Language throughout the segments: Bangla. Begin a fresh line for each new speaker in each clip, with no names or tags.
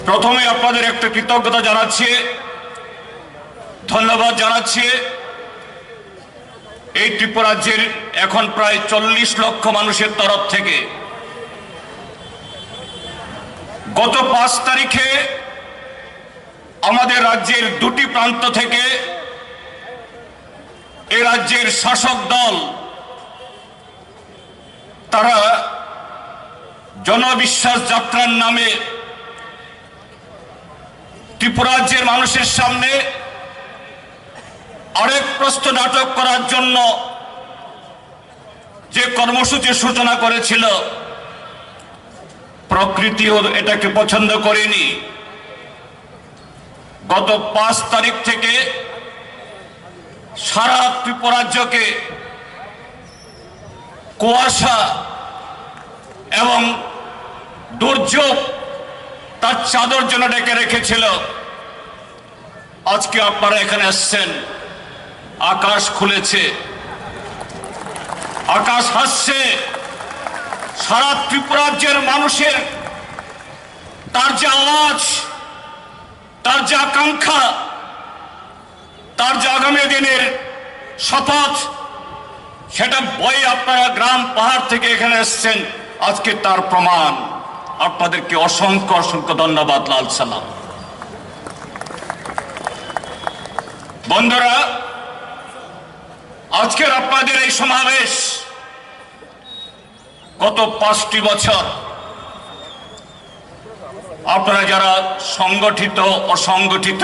প্রথমে আপনাদের একটা কৃতজ্ঞতা জানাচ্ছি, ধন্যবাদ জানাচ্ছি। এই ত্রিপুরাজ্যের এখন প্রায় 40 লক্ষ মানুষের তরফ থেকে গত 5 তারিখে আমাদের রাজ্যের দুটি প্রান্ত থেকে এই রাজ্যের শাসক দল তারা জনবিশ্বাস যাত্রার নামে ত্রিপুরাজ্যের মানুষের সামনে আরেক প্রস্ত নাটক করার জন্য যে কর্মসূচির সূচনা করেছিল, প্রকৃতিও এটাকে পছন্দ করেনি। গত 5 তারিখ থেকে সারা ত্রিপুরাজ্যকে কুয়াশা এবং দুর্যোগ তার চাদর জন্য ডেকে রেখেছিল। আজকে আপনারা এখানে আসছেন, আকাশ খুলেছে, আকাশ হাসছে। সারা ত্রিপুরাজ্যের মানুষের তার যে আওয়াজ, তার যে আকাঙ্ক্ষা, তার যে আগামী দিনের শপথ, সেটা বই আপনারা গ্রাম পাহাড় থেকে এখানে এসছেন, আজকে তার প্রমাণ। আপনাদেরকে অসংখ্য অসংখ্য ধন্যবাদ, লাল সালাম। বন্ধুরা, আজকের আপনাদের এই সমাবেশ গত 5টি বছর আপনারা যারা সংগঠিত অসংগঠিত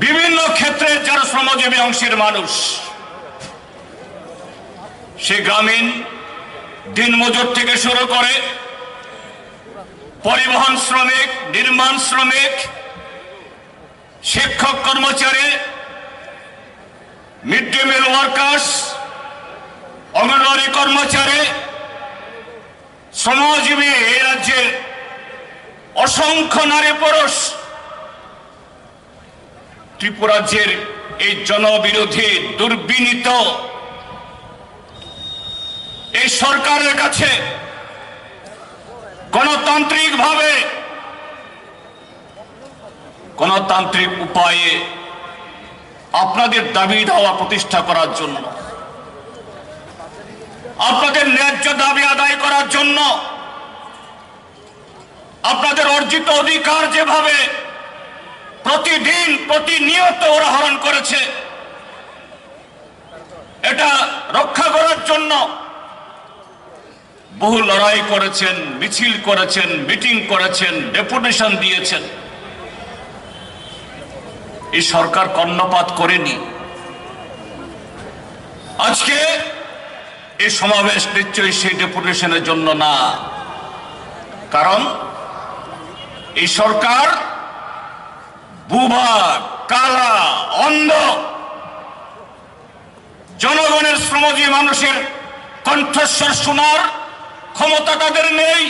বিভিন্ন ক্ষেত্রে যারা শ্রমজীবী অংশের মানুষ, সে গ্রামীণ দিনমজুর থেকে শুরু করে পরিবহন শ্রমিক, নির্মাণ শ্রমিক, শিক্ষক কর্মচারী, mid day meal workers, anganwadi কর্মচারী, শ্রমজীবী এই রাজ্যের অসংখ্য নারী পুরুষ ত্রিপুরাজ্যের এই জনবিরোধী দুর্বিনীত এই সরকারের কাছে গণতান্ত্রিকভাবে, গণতান্ত্রিক উপায়ে আপনাদের দাবি দাওয়া প্রতিষ্ঠা করার জন্য, আপনাদের ন্যায্য দাবি আদায় করার জন্য, আপনাদের অর্জিত অধিকার যেভাবে প্রতিদিন প্রতিনিয়ত ওরা হরণ করেছে, এটা রক্ষা করার জন্য বহু লড়াই করেছেন, মিছিল করেছেন, মিটিং করেছেন, ডেপুটেশন দিয়েছেন। এই সরকার কর্ণপাত করেনি। আজকে এই সমাবেশ নিশ্চয়ই সেই ডেপুটেশনের জন্য না, কারণ এই সরকার বুবা, কালা, অন্ধ। জনগণের শ্রমজীবী মানুষের কণ্ঠস্বর শোনার ক্ষমতা তাদের নেই,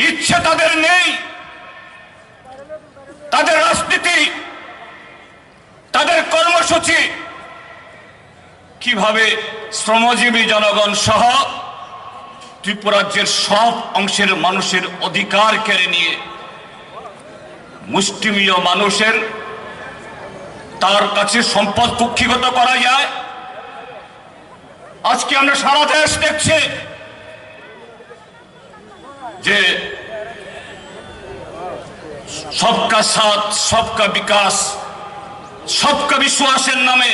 ইচ্ছে তাদের নেই। তাদের রাজনীতি, তাদের কর্মসূচি কিভাবে শ্রমজীবী জনগণ সহ ত্রিপুরাজ্যের সব অংশের মানুষের অধিকার কেড়ে নিয়ে মুষ্টিমেয় মানুষের তার কাছে সম্পদ কুক্ষিগত করা যায়। আজকে আমরা সারা দেশ দেখছি যে সবকা সাথ, সবকা বিকাশ, সবকা বিশ্বাসের নামে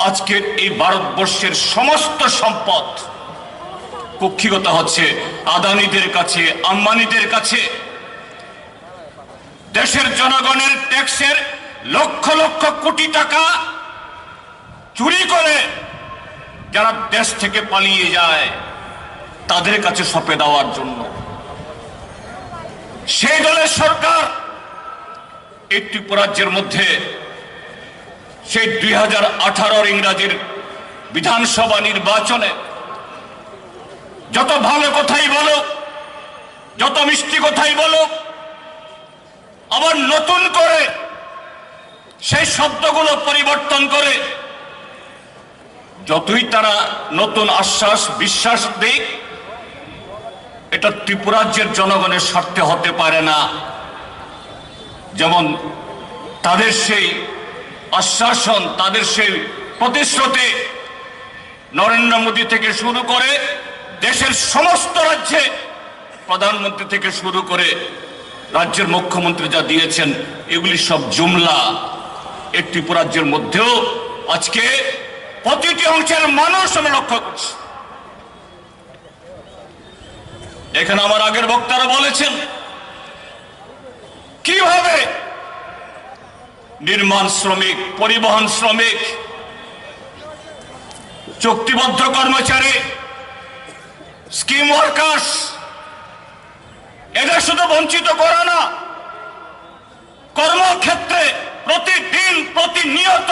আজকের এই ভারতবর্ষের সমস্ত সম্পদ কুক্ষিগত হচ্ছে আদানিদের কাছে, আম্বানিদের কাছে। দেশের জনগণের ট্যাক্সের লক্ষ লক্ষ কোটি টাকা চুরি করে যারা দেশ থেকে পালিয়ে যায় তাদের কাছে সঁপে দেওয়ার জন্য সেই দলের সরকার এই ত্রিপুরাজ্যের মধ্যে সেই 2018 ইংরাজির বিধানসভা নির্বাচনে যত ভালো কথাই বলো, যত মিষ্টি কথাই বলো, আবার নতুন করে সেই শব্দগুলো পরিবর্তন করে যতই তারা নতুন আশ্বাস বিশ্বাস দেয়, এটা ত্রিপুরাজ্যের জনগণের স্বার্থে হতে পারে না। যেমন তাদের সেই আশ্বাসন, তাদের সেই প্রতিশ্রুতি নরেন্দ্র মোদী থেকে শুরু করে দেশের সমস্ত রাজ্যে প্রধানমন্ত্রী থেকে শুরু করে রাজ্যের মুখ্যমন্ত্রী যা দিয়েছেন, এগুলি সব জুমলা। এই ত্রিপুরাজ্যের মধ্যেও আজকে প্রতিটি অংশের মানুষ আমি লক্ষ্য করছি। এখানে আমার আগের বক্তারা বলেছেন কিভাবে নির্মাণ শ্রমিক, পরিবহন শ্রমিক, চুক্তিবদ্ধ কর্মচারী, স্কিম ওয়ার্কার্স, এদের শুধু বঞ্চিত করা না, কর্মক্ষেত্রে প্রতিদিন প্রতিনিয়ত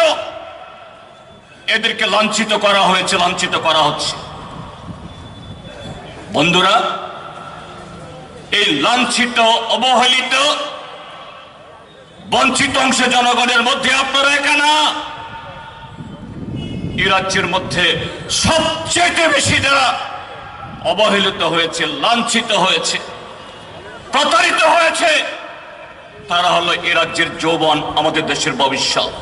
এদেরকে লাঞ্ছিত করা হয়েছে, লাঞ্ছিত করা হচ্ছে। বন্ধুরা, এই লাঞ্ছিত, অবহেলিত, বঞ্চিত অংশ জনগণের মধ্যে আপনারা এখানে এই রাজ্যের মধ্যে সবচেয়ে বেশি যারা অবহেলিত হয়েছে, লাঞ্ছিত হয়েছে, প্রতারিত হয়েছে, তারা হলো এই রাজ্যের যৌবন, আমাদের দেশের ভবিষ্যৎ।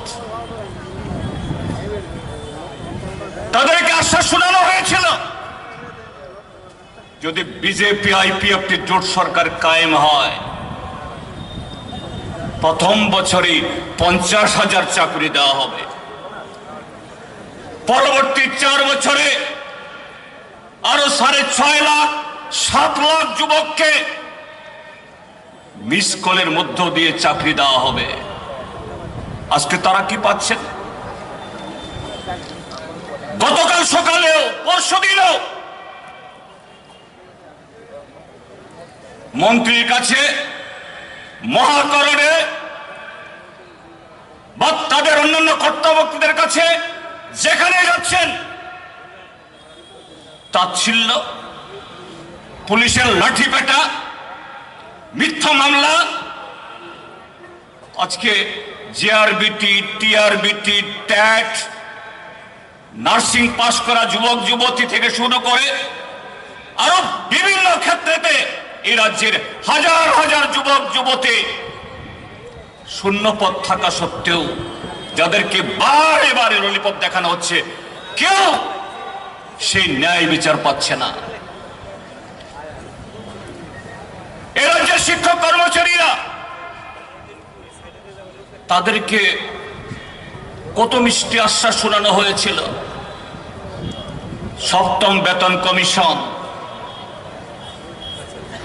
তাদেরকে আশ্বাস শোনানো হয়েছিল যদি বিজেপি আইপিএফটি জোট সরকার কায়েম হয়, প্রথম বছরই 50,000 চাকরি দেওয়া হবে, পরবর্তী 4 বছরে আরো 6.5 লাখ 7 লাখ যুবককে মিস কলের মধ্য দিয়ে চাকরি দেওয়া হবে। আজকে তারা কি পাচ্ছেন? গতকাল সকালেও, পরশুদিনও মন্ত্রীর কাছে, মহাকরণে বা তাদের অন্যান্য কর্তাব্যক্তিদের কাছে যেখানে যাচ্ছেন তাচ্ছিল্য, পুলিশের লাঠিপেটা, মিথ্যা মামলা। আজকে জেআরবিটি, টিআরবিটি, ট্যাট, নার্সিং পাশ করা যুবক যুবতী থেকে শুরু করে আরো বিভিন্ন ক্ষেত্রেতে এই রাজ্যের হাজার হাজার যুবক যুবতী শূন্যপদ থাকা সত্ত্বেও, যাদেরকে বারে বারে ললিপপ দেখানো হচ্ছে, কেউ সেই ন্যায় বিচার পাচ্ছে না। এ রাজ্যের শিক্ষক কর্মচারীরা, তাদেরকে কত মিষ্টি আশ্বাস শোনানো হয়েছিল। সপ্তম বেতন কমিশন,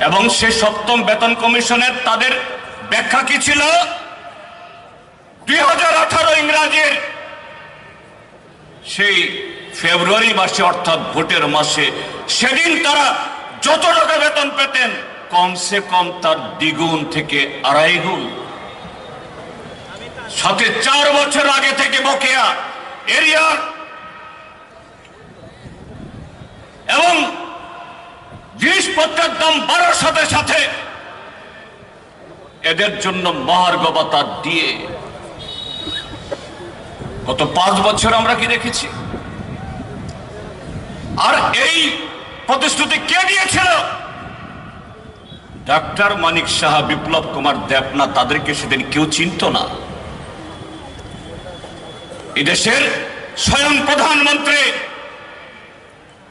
এবং সেই সপ্তম বেতন কমিশনের তাদের ব্যাখ্যা কি ছিল? 2018 ইংরাজির সেই ফেব্রুয়ারি মাসে, অর্থাৎ ভোটের মাসে, সেদিন তারা যত টাকা বেতন পেতেন কমসে কম তার দ্বিগুণ থেকে আড়াই গুণ, সাথে 4 বছর আগে থেকে বকেয়া এরিয়ার এবং জিনিসপত্রের দাম বাড়ার সাথে সাথে এদের জন্য মহার্ঘ ভাতা দিয়ে গত 5 বছর আমরা কি দেখেছি? আর এই প্রতিশ্রুতি কে দিয়েছিল? ডাক্তার মানিক সাহা, বিপ্লব কুমার দেবনাথ, তাদেরকে সেদিন কেউ চিনত না। এদেশের স্বয়ং প্রধানমন্ত্রী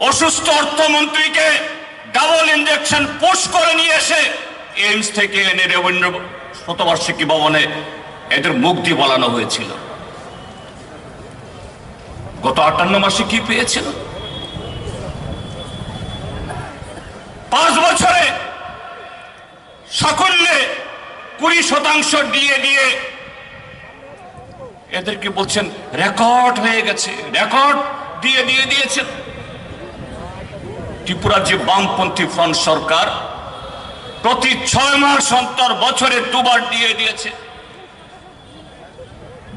অসুস্থ অর্থমন্ত্রীকে ডাবল ইঞ্জেকশন পুশ করে নিয়ে এসে এইমস থেকে এনে রবীন্দ্র শতবার্ষিকী ভবনে এদের মুখ দিয়ে বলানো হয়েছিল। গত 58 মাসে কি পেয়েছিল? 5 বছরে সাকল্যে 20% দিয়ে দিয়ে এদেরকে বলছেন রেকর্ড হয়ে গেছে, রেকর্ড দিয়ে দিয়ে দিয়েছেন। ত্রিপুরার যে বামপন্থী ফ্রন্ট সরকার প্রতি 6 মাস অন্তর বছরে 2 বার দিয়ে দিয়েছে।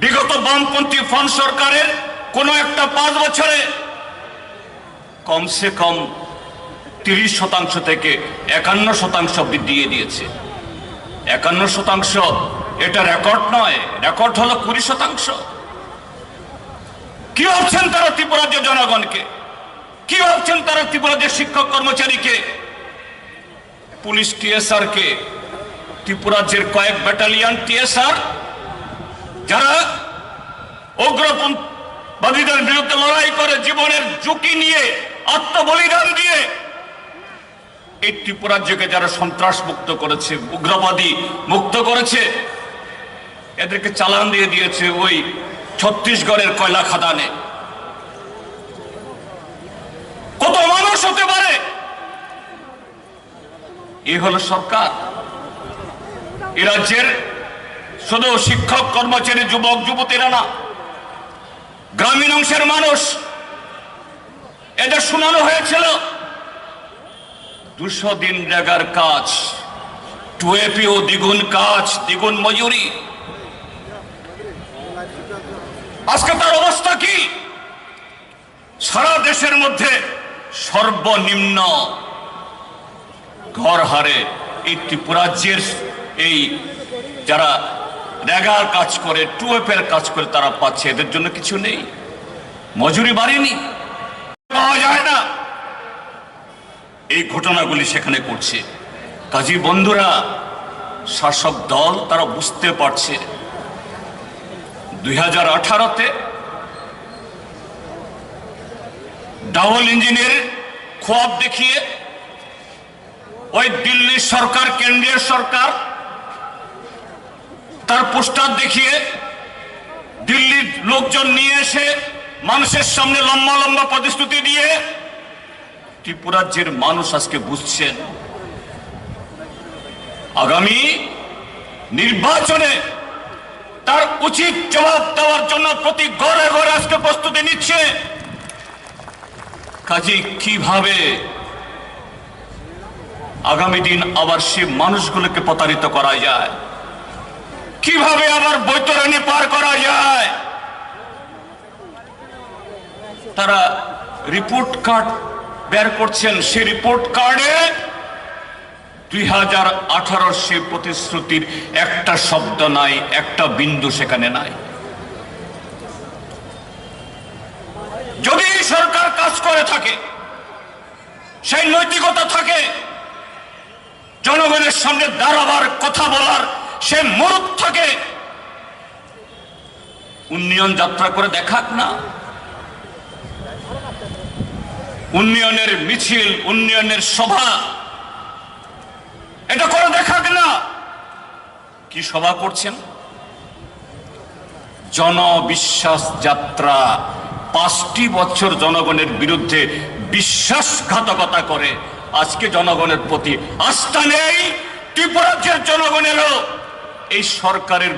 বিগত বামপন্থী ফ্রন্ট সরকারের কোন একটা 5 বছরে কমসে কম 30% থেকে 51% বৃদ্ধি দিয়ে দিয়েছে। 51% এটা রেকর্ড নয়, রেকর্ড হলো 20%। কি ভাবছেন তারা ত্রিপুরাজ্যের জনগণকে? কি ভাবছেন তারা ত্রিপুরাজ্যের শিক্ষক কর্মচারীকে? পুলিশ টিএসআর কে, ত্রিপুরাজ্যের কয়েক ব্যাটালিয়ন টিএসআর যারা উগ্রপন্থীদের বিরুদ্ধে লড়াই করে জীবনের ঝুঁকি নিয়ে আত্মবলিদান দিয়ে এই ত্রিপুরাজ্যকে যারা সন্ত্রাস মুক্ত করেছে, উগ্রবাদী মুক্ত করেছে, এদেরকে চালান দিয়ে দিয়েছে ওই ছত্তিশগড়ের কয়লা খাদানে। কত মানুষ হতে পারে? এই হলো সরকার। এ রাজ্যের শুধু শিক্ষক, কর্মচারী, যুবক যুবতীরা না, গ্রামীণ অংশের মানুষ, এদের শোনানো হয়েছিল 200 দিন রেগার কাজ, 2APO দ্বিগুণ কাজ, দ্বিগুণ মজুরি। আজকে তার অবস্থা কি? সারা দেশের মধ্যে সর্বনিম্ন ঘর হারে এই ত্রিপুরাজ্যের এই যারা রেগার কাজ করে, 2APO কাজ করে তারা পাচ্ছে। এদের জন্য কিছু নেই, মজুরি বাড়েনি, পাওয়া যায় না। এই ঘটনাগুলি সেখানে করছে। কাজী বন্ধুরা, শাসক দল তারা বুঝতে পারছে 2018-তে ডাবল ইঞ্জিনের খোয়াব দেখিয়ে ওই দিল্লি সরকার, কেন্দ্রীয় সরকার তার পোস্টার দেখিয়ে দিল্লির লোকজন নিয়ে এসে মানুষের সামনে লম্বা লম্বা প্রতিশ্রুতি দিয়ে ত্রিপুরাজ্যের মানুষ আজকে বুঝছেন আগামী নির্বাচনে তার উচিত জবাব দেওয়ার জন্য প্রতি ঘরে ঘরে আজকে প্রস্তুতি নিচ্ছে। কাজে কিভাবে আগামী দিন আবার সে মানুষগুলোকে প্রতারিত করা যায়, কিভাবে আবার বৈতরণী পার করা যায়। তারা রিপোর্ট কার্ড বের করছেন, সে রিপোর্ট কার্ডে 2018 সে প্রতিশ্রুতির একটা শব্দ নাই, একটা বিন্দু সেখানে নাই। যদি সরকার কাজ করে থাকে, সেই নৈতিকতা থাকে, জনগণের সামনে দাঁড়াবার, কথা বলার সে মুরুখ থাকে, উন্নয়ন যাত্রা করে দেখাক না। উন্নয়নের মিছিল, উন্নয়নের সভা, এটা করে দেখাক না। কি সভা করছেন? জনবিশ্বাস যাত্রা। 5টি বছর জনগণের বিরুদ্ধে বিশ্বাসঘাতকতা করে আজকে জনগণের প্রতি আস্থা নেই। ত্রিপুরাজ্যের জনগণেরও এই সরকারের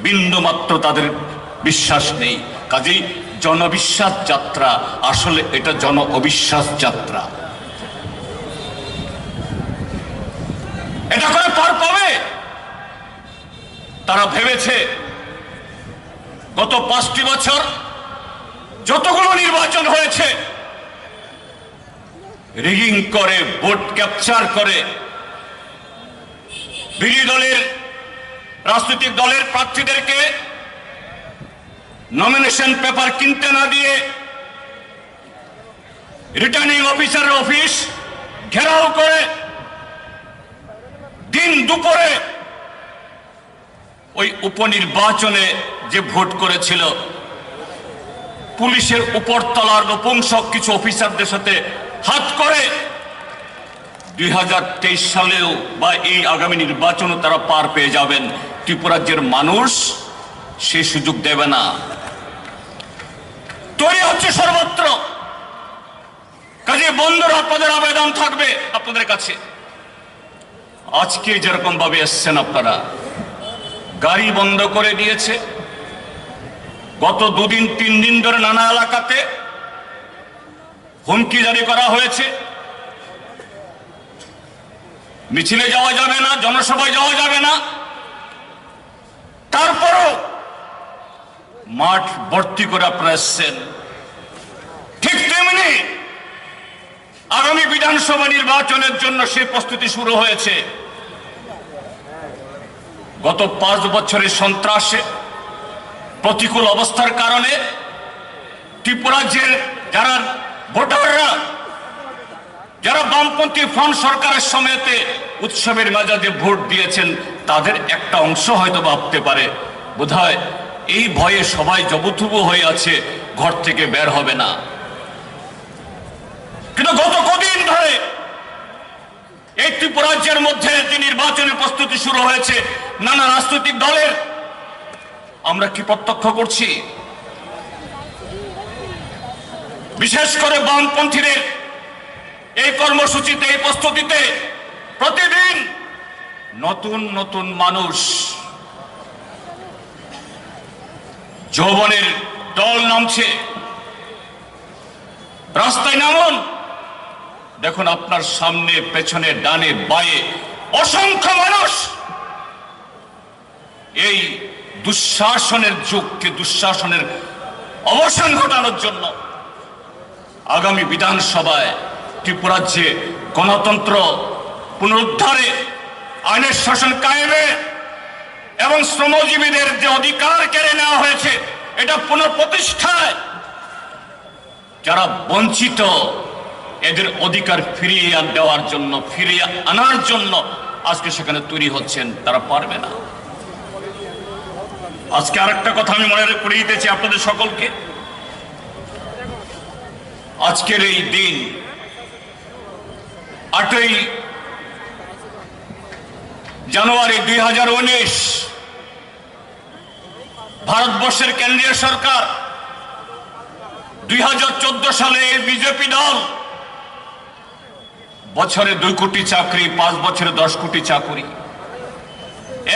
বিন্দু মাত্র তাদের বিশ্বাস নেই। কাজেই জনবিশ্বাস যাত্রা, আসলে এটা জন অবিশ্বাস যাত্রা। এটা করে পার পাবে? তারা ভেবেছে গত 5টি বছর যতগুলো নির্বাচন হয়েছে, রিগিং করে, ভোট ক্যাপচার করে, বিরোধী দলের রাজনৈতিক দলের প্রার্থীদেরকে নমিনেশন পেপার কিনতে না দিয়ে রিটার্নিং অফিসারের অফিস ঘেরাও করে দিন দুপুরে ওই উপনির্বাচনে যে ভোট করেছিল, পুলিশের উপরতলার নপুংসক কিছু অফিসারদের সাথে হাত করে 2023 সালেও বা এই আগামী নির্বাচনে তারা পার পেয়ে যাবেন। ত্রিপুরাজ্যের মানুষ সেই সুযোগ দেবে না। তৈরি হচ্ছে সর্বত্র। কাজে বন্ধুরা, আপনাদের আবেদন থাকবে আপনাদের কাছে, আজকে যেরকম ভাবে এসছেন আপনারা, গাড়ি বন্ধ করে দিয়েছে। গত 2 দিন 3 দিন ধরে নানা এলাকাতে হুমকি জারি করা হয়েছে। মিছিলে যাওয়া যাবে না, জনসভায় যাওয়া যাবে না। তারপরও মাঠ ভর্তি করে আপনারা এসছেন। ঠিক তেমনি আগামী বিধানসভা নির্বাচনের জন্য সেই প্রস্তুতি শুরু হয়েছে। গত 5 বছরের সন্ত্রাসে, প্রতিকূল অবস্থার কারণে ত্রিপুরাজ্যের যারা ভোটাররা, যারা বামপন্থী ফ্রন্ট সরকারের সময়তে উৎসবের মেজাজে ভোট দিয়েছেন, তাদের একটা অংশ হয়তো ভাবতে পারে বোধহয় এই ভয়ে সবাই জবুথুবু হয়ে আছে, ঘর থেকে বের হবে না। কিন্তু গত কদিন ধরে এই ত্রিপুরাজ্যের মধ্যে যে নির্বাচনের প্রস্তুতি শুরু হয়েছে নানা রাজনৈতিক দলের, আমরা কি প্রত্যক্ষ করছি? বিশেষ করে বামপন্থীদের এই কর্মসূচিতে, এই প্রস্তুতিতে প্রতিদিন নতুন নতুন মানুষ যৌবনের দল নামছে। রাস্তায় নামুন, দেখুন আপনার সামনে, পেছনে, ডানে, বাঁয়ে অসংখ্য মানুষ এই দুঃশাসনের যুগকে, দুঃশাসনের অবসান ঘটানোর জন্য আগামী বিধানসভায় ত্রিপুরাজ্যে গণতন্ত্র পুনরুদ্ধারে, আইনের শাসন কায়েমে এবং শ্রমজীবীদের যে অধিকার কেড়ে নেওয়া হয়েছে এটা পুনঃপ্রতিষ্ঠায় যারা বঞ্চিত, এদের অধিকার ফিরিয়ে দেওয়ার জন্য, ফিরিয়ে আনার জন্য আজকে সেখানে তৈরি হচ্ছেন, তারা পারবে না। আজকে আরেকটা কথা আমি মনে করিয়ে দিতেছি আপনাদের সকলকে। আজকের এই দিন 8ই জানুয়ারি 2019 ভারতবর্ষের কেন্দ্রীয় সরকার 2014 সালে বিজেপি দল বছরে 2 কোটি চাকরি, 5 বছরে 10 কোটি চাকরি,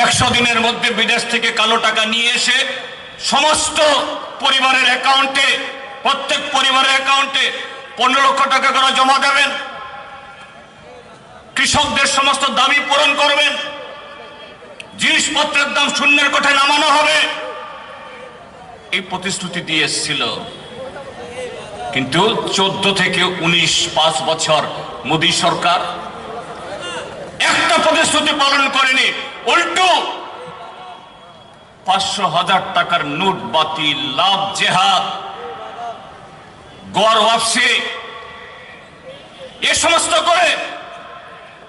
100 দিনের মধ্যে বিদেশ থেকে কালো টাকা নিয়ে এসে সমস্ত পরিবারের অ্যাকাউন্টে, প্রত্যেক পরিবারের অ্যাকাউন্টে 15 লক্ষ টাকা করে জমা দেবেন, কৃষকদের সমস্ত দাবি পূরণ করবেন, জিনিসপত্রের দাম শূন্যের কোঠায় নামানো হবে, এই প্রতিশ্রুতি দিয়ে এসেছিল। কিন্তু 14 থেকে 19, 5 বছর মোদী সরকার একটা প্রতিশ্রুতি পালন করেনি, উল্টো 500,000 টাকার নোট বাতিল, লাভ জেহাদ, গড় ওয়াপসি, এ সমস্ত করে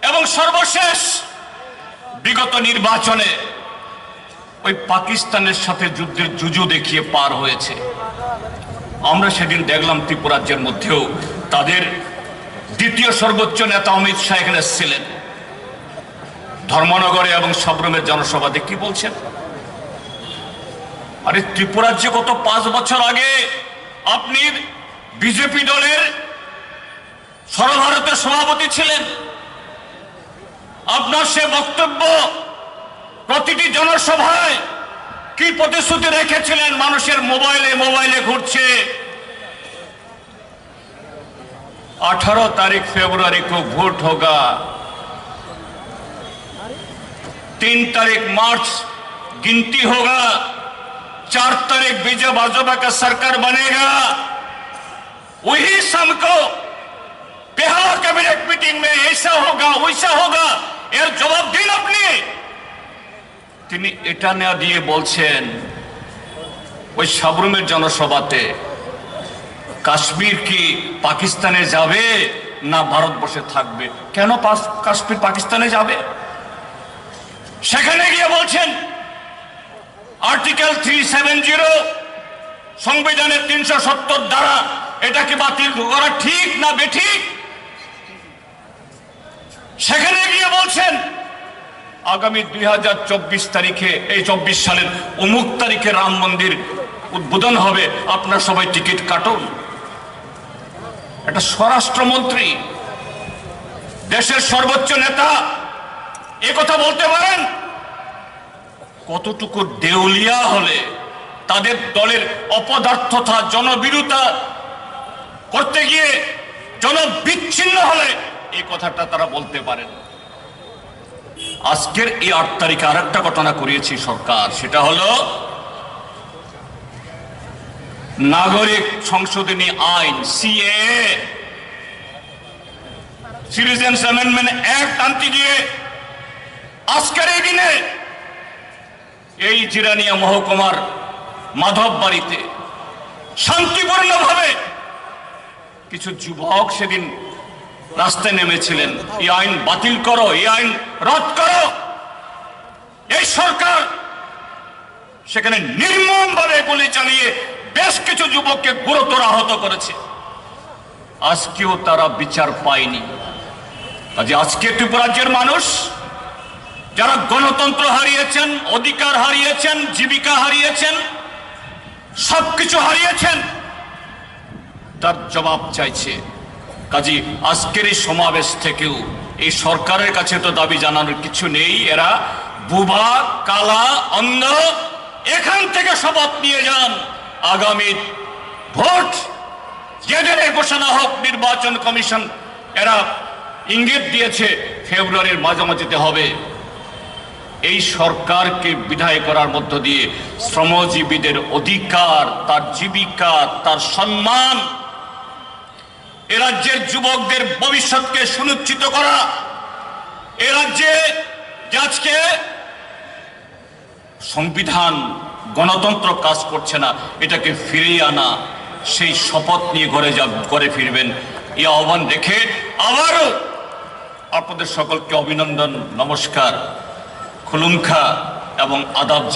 এবং সর্বশেষ বিগত নির্বাচনে ওই পাকিস্তানের সাথে যুদ্ধের জুজু দেখিয়ে পার হয়েছে। আমরা সেদিন দেখলাম ত্রিপুরাজ্যের মধ্যেও তাদের দ্বিতীয় সর্বোচ্চ নেতা অমিত শাহ এখানে এসেছিলেন, ধর্মনগরে এবং সবরমের জনসভাতে কি বলছেন? আরে ত্রিপুরাজ্যে গত 5 বছর আগে আপনি বিজেপি দলের সর্বভারতের সভাপতি ছিলেন, আপনার সে বক্তব্য প্রতিটি জনসভায় কি প্রতিশ্রুতি রেখেছিলেন? মানুষের মোবাইলে মোবাইলে ঘুরছে 18 तारीख फरवरी को वोट होगा, 3 तारीख मार्च गिनती होगा, 4 तारीख बीजेपी भाजपा का सरकार बनेगा। वही शाम को बिहार कैबिनेट मीटिंग में ऐसा होगा वैसा होगा, এর জবাব দিন আপনি। তিনি এটা না দিয়ে বলছেন ওই সাবরুমের জনসভাতে কাশ্মীর কি পাকিস্তানে যাবে না ভারতবর্ষে থাকবে? কেন কাশ্মীর পাকিস্তানে যাবে? সেখানে গিয়ে বলছেন আর্টিকেল 370 সংবিধানের 370 ধারা এটাকে বাতিল করা ঠিক না বেঠিক? সেখানে গিয়ে বলছেন আগামী 2024 তারিখে, এই 24 সালের অমুক তারিখে রাম মন্দির উদ্বোধন হবে, আপনারা সবাই টিকিট কাটুন। একটা স্বরাষ্ট্রমন্ত্রী, দেশের সর্বোচ্চ নেতা এ কথা বলতে পারেন? কতটুকু দেউলিয়া হলে, তাদের দলের অপদার্থতা, জনবিরোধিতা করতে গিয়ে জনবিচ্ছিন্ন হলে এই কথাটা তারা বলতে পারেন। আজকের এই 8 তারিখে আরেকটা ঘটনা করিয়েছে সরকার, সেটা হলো নাগরিক সংশোধনী আইন, সিএএ, সিটিজেন্স অ্যামেন্ডমেন্ট অ্যাক্ট আনতে গিয়ে আজকের এই দিনে এই জিরানিয়া মহকুমার মাধব বাড়িতে শান্তিপূর্ণভাবে কিছু যুবক সেদিন রাস্তায় নেমেছিলেন, এই আইন বাতিল করো, এই আইন রদ করো। এই সরকার সেখানে নির্মমভাবে গুলি চালিয়ে বেশ কিছু যুবককে গুরুতর আহত করেছে। আজকেও তারা বিচার পায়নি। কাজে আজকে ত্রিপুরা রাজ্যের মানুষ যারা গণতন্ত্র হারিয়েছেন, অধিকার হারিয়েছেন, জীবিকা হারিয়েছেন, সবকিছু হারিয়েছেন, তার জবাব চাইছে। কাজে আজকের এই সমাবেশ থেকেও এই সরকারের কাছে তো দাবি জানানোর কিছু নেই। এরা বুবা, কালা, অন্ধ। এখান থেকে শপথ নিয়ে যান, আগামী ভোট যেদিনে ঘোষণা হোক, নির্বাচন কমিশন এরা ইঙ্গিত দিয়েছে ফেব্রুয়ারির মাঝামাঝিতে হবে। এই সরকারকে বিদায় করার মধ্য দিয়ে শ্রমজীবীদের অধিকার, তার জীবিকা, তার সম্মান, এ রাজ্যের যুবকদের ভবিষ্যৎকে সুনিশ্চিত করা, এ রাজ্যে আজকে সংবিধান, গণতন্ত্র কাজ করছে না, এটাকে ফিরিয়ে আনা, সেই শপথ নিয়ে ঘরে ফিরবেন। এই আহ্বান রেখে আবারও আপনাদের সকলকে অভিনন্দন, নমস্কার, খুলুমখা এবং আদাব জানিয়ে